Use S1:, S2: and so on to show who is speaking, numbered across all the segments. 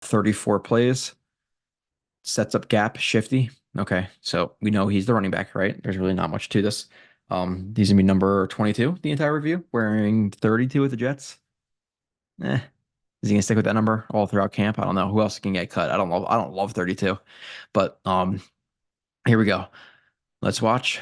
S1: 34 plays, sets up gap, shifty. Okay, so we know he's the running back, right? There's really not much to this. He's gonna be number 22 the entire review, wearing 32 with the Jets. Eh, is he gonna stick with that number all throughout camp? I don't know. Who else can get cut? I don't love 32. But here we go. Let's watch.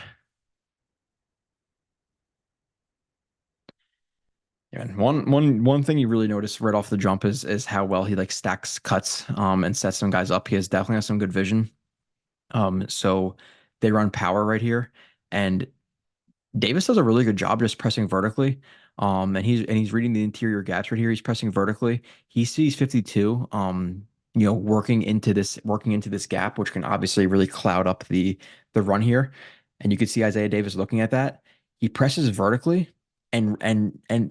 S1: And one thing you really notice right off the jump is how well he like stacks cuts and sets some guys up. He has some good vision. So they run power right here, and Davis does a really good job just pressing vertically. And he's reading the interior gaps right here. He's pressing vertically. He sees 52, working into this gap, which can obviously really cloud up the run here. And you can see Isaiah Davis looking at that. He presses vertically and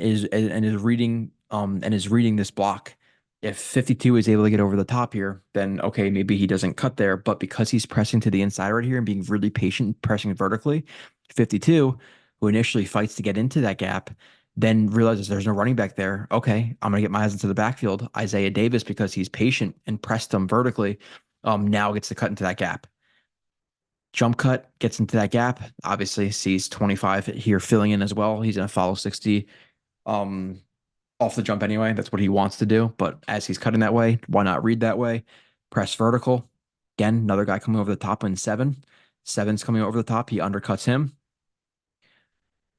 S1: is reading this block. If 52 is able to get over the top here, then okay, maybe he doesn't cut there. But because he's pressing to the inside right here and being really patient, pressing vertically, 52, who initially fights to get into that gap, then realizes there's no running back there. Okay, I'm gonna get my eyes into the backfield. Isaiah Davis, because he's patient and pressed him vertically, now gets to cut into that gap. Jump cut, gets into that gap. Obviously, sees 25 here filling in as well. He's gonna follow 60 um off the jump anyway. That's what he wants to do. But as he's cutting that way, why not read that way? Press vertical. Again, another guy coming over the top in 7. 7's coming over the top. He undercuts him.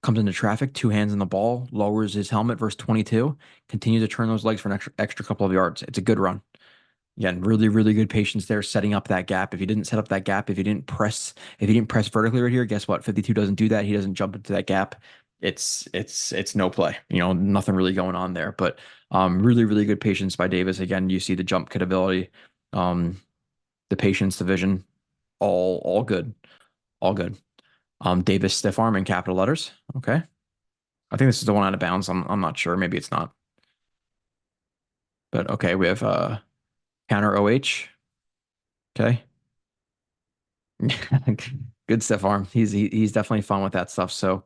S1: Comes into traffic, 2 hands on the ball, lowers his helmet versus 22, continues to turn those legs for an extra couple of yards. It's a good run. Again, really, really good patience there, setting up that gap. If you didn't set up that gap, if you didn't press vertically right here, guess what? 52 doesn't do that. He doesn't jump into that gap. It's no play. Nothing really going on there. But really, really good patience by Davis. Again, you see the jump cut ability, the patience, the vision, all good. All good. Davis stiff arm in capital letters. Okay. I think this is the one out of bounds. I'm not sure. Maybe it's not. But okay, we have counter OH. Okay. Good stiff arm. He's definitely fun with that stuff. So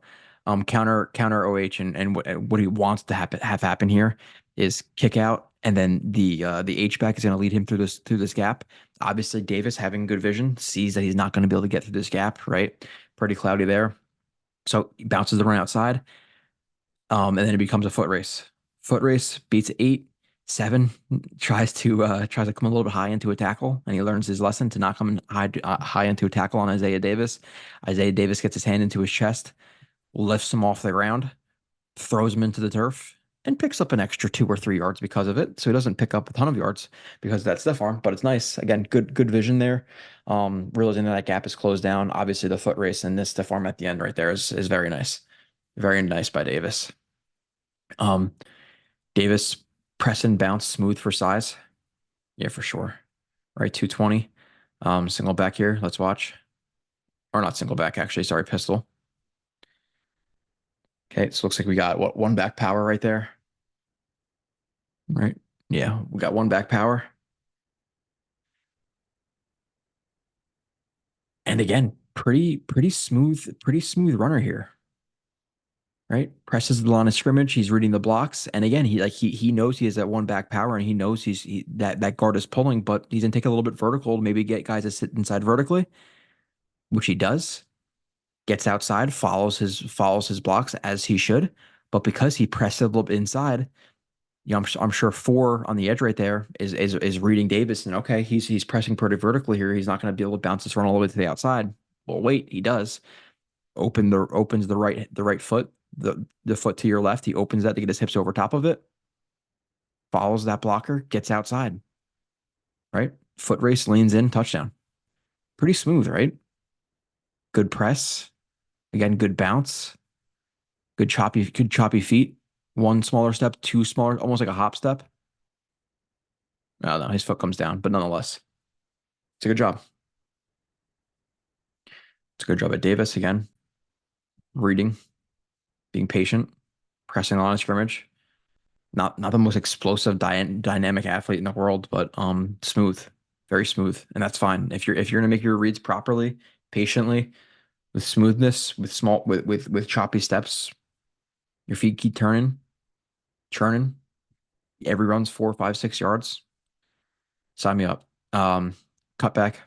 S1: counter OH and what he wants to have happen here is kick out, and then the H back is going to lead him through this gap. Obviously, Davis, having good vision, sees that he's not going to be able to get through this gap, right? Pretty cloudy there. So he bounces the run outside. And then it becomes a foot race. Foot race beats 8, 7, tries to come a little bit high into a tackle, and he learns his lesson to not come high into a tackle on Isaiah Davis. Isaiah Davis gets his hand into his chest, lifts him off the ground, throws him into the turf, and picks up an extra 2 or 3 yards because of it. So he doesn't pick up a ton of yards because of that stiff arm, but it's nice. Again, good vision there. Realizing that gap is closed down. Obviously, the foot race and this stiff arm at the end right there is very nice. Very nice by Davis. Um, Davis press and bounce smooth for size. Yeah, for sure. Right, 220. Single back here. Let's watch. Or not single back, actually. Sorry, pistol. Okay, so looks like we got what, one back power right there. Right. Yeah, we got one back power. And again, pretty smooth runner here. Right? Presses the line of scrimmage. He's reading the blocks, and again, he knows he has that one back power, and he knows that guard is pulling, but he's gonna take a little bit vertical to maybe get guys to sit inside vertically, which he does. Gets outside, follows his blocks as he should, but because he pressed a little bit inside, I'm sure 4 on the edge right there is reading Davis, and okay, he's pressing pretty vertically here. He's not going to be able to bounce this run all the way to the outside. Well, wait, he does. Opens the right foot, the foot to your left. He opens that to get his hips over top of it, follows that blocker, gets outside, right? Foot race, leans in, touchdown. Pretty smooth, right? Good press. Again, good bounce. Good choppy feet. One smaller step, 2 smaller, almost like a hop step. Oh no, his foot comes down, but nonetheless, it's a good job. It's a good job at Davis again. Reading, being patient, pressing on a scrimmage. Not the most explosive dynamic athlete in the world, but smooth, very smooth, and that's fine. If you're gonna make your reads properly, patiently, with smoothness, with choppy steps, your feet keep turning, churning. Every run's 4, 5, 6 yards. Sign me up. Cut back.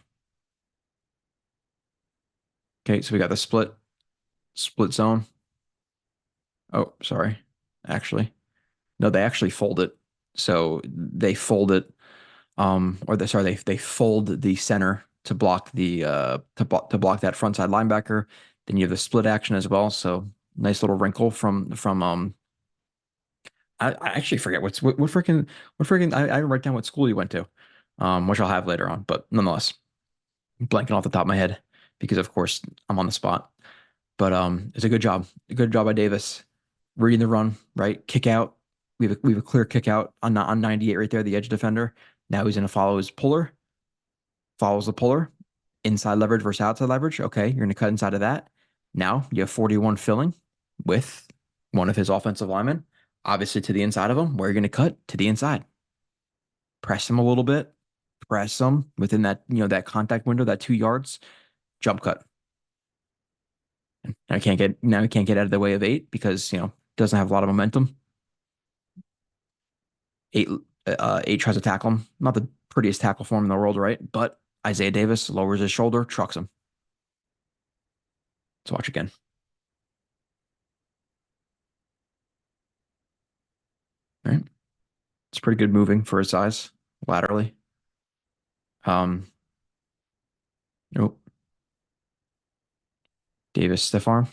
S1: Okay, so we got the split zone. Oh, sorry. Actually, no, they actually fold it. So they fold it, or sorry, they fold the center to block the to block that front side linebacker. Then you have the split action as well. So nice little wrinkle from I actually forget what freaking I write down what school you went to, which I'll have later on, but nonetheless, blanking off the top of my head because of course I'm on the spot. But it's a good job. A good job by Davis. Reading the run, right? Kick out. We have a clear kick out on 98 right there, the edge defender. Now he's gonna follow his puller, follows the puller, inside leverage versus outside leverage. Okay, you're gonna cut inside of that. Now you have 41 filling with one of his offensive linemen, obviously to the inside of him. Where you're gonna cut to the inside. Press him a little bit, press him within that, that contact window, that 2 yards, jump cut. Now he can't get out of the way of eight because doesn't have a lot of momentum. Eight eight tries to tackle him. Not the prettiest tackle form in the world, right? But Isaiah Davis lowers his shoulder, trucks him. Let's watch again. All right. It's pretty good moving for his size laterally. Nope. Davis stiff arm.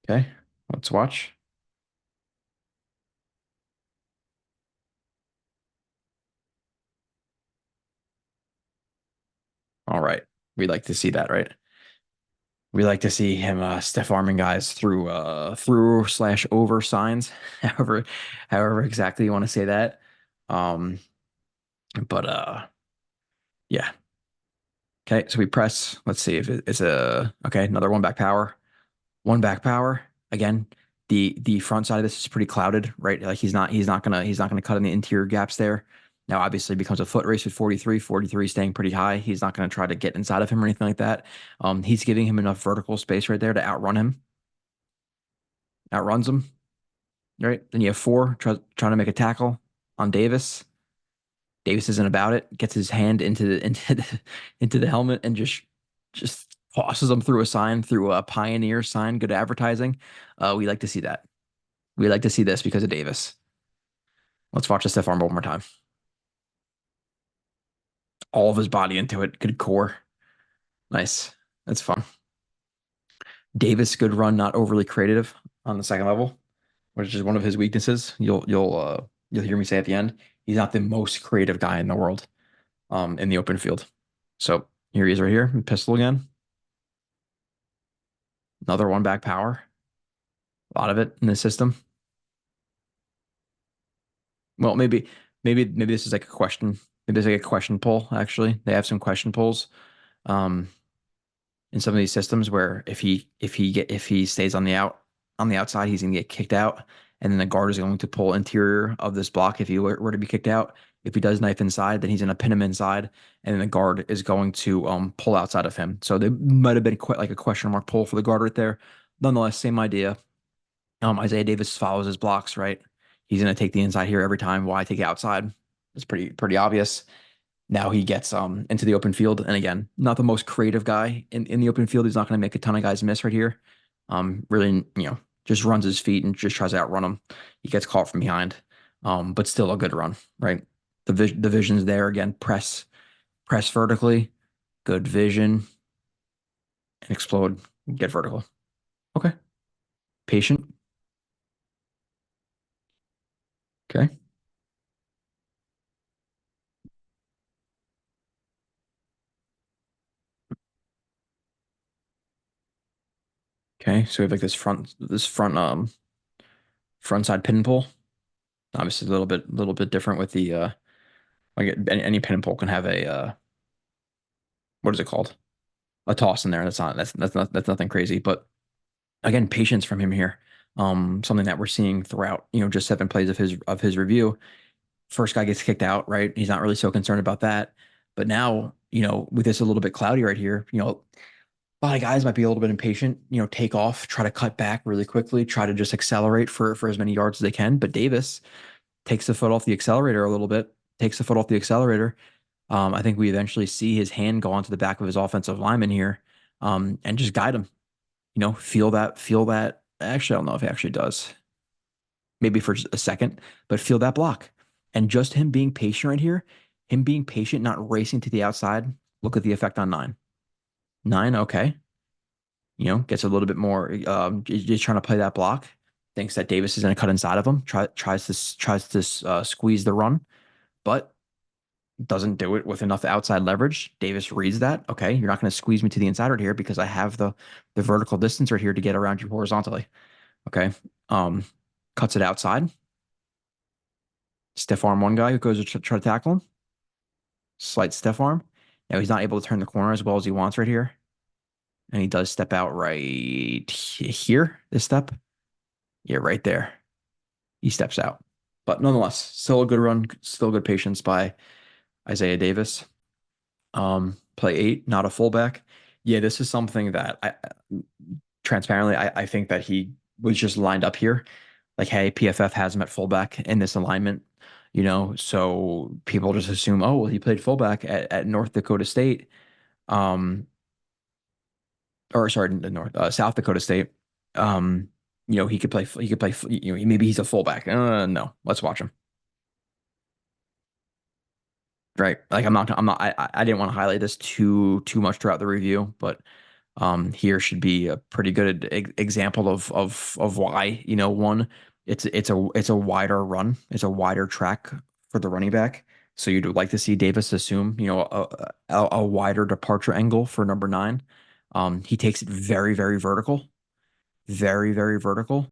S1: Okay. Let's watch. All right. We like to see that, right? We like to see him stiff arming guys through slash over signs, however exactly you want to say that. Um, but yeah. Okay, so we press. Let's see if it's a okay, another one back power. One back power. Again, the front side of this is pretty clouded, right? Like he's not gonna cut in the interior gaps there. Now obviously it becomes a foot race with 43 staying pretty high. He's not gonna try to get inside of him or anything like that. He's giving him enough vertical space right there to outrun him. Outruns him, right? Then you have four trying to make a tackle on Davis. Davis isn't about it. Gets his hand into the helmet and just tosses him through a sign, through a Pioneer sign. Good advertising. We like to see that. We like to see this because of Davis. Let's watch the stiff arm one more time. All of his body into it. Good core. Nice. That's fun. Davis, good run, not overly creative on the second level, which is one of his weaknesses. You'll hear me say at the end, he's not the most creative guy in the world in the open field. So here he is right here, pistol again. Another one back power. A lot of it in the system. Well, maybe this is like a question. Maybe there's like a question poll, actually. They have some question polls um in some of these systems where if he stays on the outside, he's gonna get kicked out. And then the guard is going to pull interior of this block if he were to be kicked out. If he does knife inside, then he's gonna pin him inside, and then the guard is going to pull outside of him. So there might have been quite like a question mark pull for the guard right there. Nonetheless, same idea. Isaiah Davis follows his blocks, right? He's going to take the inside here every time. Why take it outside? It's pretty obvious. Now he gets into the open field, and again, not the most creative guy in the open field. He's not going to make a ton of guys miss right here. Really, just runs his feet and just tries to outrun him. He gets caught from behind, but still a good run, right? The vision's there again. Press vertically, good vision, and explode. Get vertical. Okay, patient. Okay. Okay, so we have like this front side pin and pull. Obviously a little bit different with the like any pin and pull can have a what is it called? A toss in there. That's nothing crazy, but again, patience from him here. Something that we're seeing throughout, just 7 plays of his review. First guy gets kicked out, right? He's not really so concerned about that. But now, with this a little bit cloudy right here, a lot of guys might be a little bit impatient, take off, try to cut back really quickly, try to just accelerate for as many yards as they can. But Davis takes the foot off the accelerator a little bit, takes the foot off the accelerator. I think we eventually see his hand go onto the back of his offensive lineman here, and just guide him. Feel that. Actually, I don't know if he actually does. Maybe for just a second, but feel that block. And just him being patient right here, him being patient, not racing to the outside. Look at the effect on nine. Nine, okay. Gets a little bit more, just trying to play that block. Thinks that Davis is going to cut inside of him. Tries to squeeze the run, but doesn't do it with enough outside leverage. Davis reads that. Okay, you're not going to squeeze me to the inside right here because I have the vertical distance right here to get around you horizontally. Okay, um, cuts it outside. Stiff arm one guy who goes to try to tackle him. Slight stiff arm. Now he's not able to turn the corner as well as he wants right here. And he does step out right here. This step. Yeah, right there. He steps out. But nonetheless, still a good run, still good patience by Isaiah Davis. Play 8, not a fullback. Yeah, this is something that transparently, I think that he was just lined up here. Like, hey, PFF has him at fullback in this alignment, so people just assume, oh, well, he played fullback at North Dakota State, um, or sorry, South Dakota State. He could play, maybe he's a fullback. No, let's watch him. Right. Like I didn't want to highlight this too much throughout the review, but here should be a pretty good example of why, one, it's a wider run. It's a wider track for the running back. So you'd like to see Davis assume, a wider departure angle for number 9. He takes it very, very vertical, very, very vertical.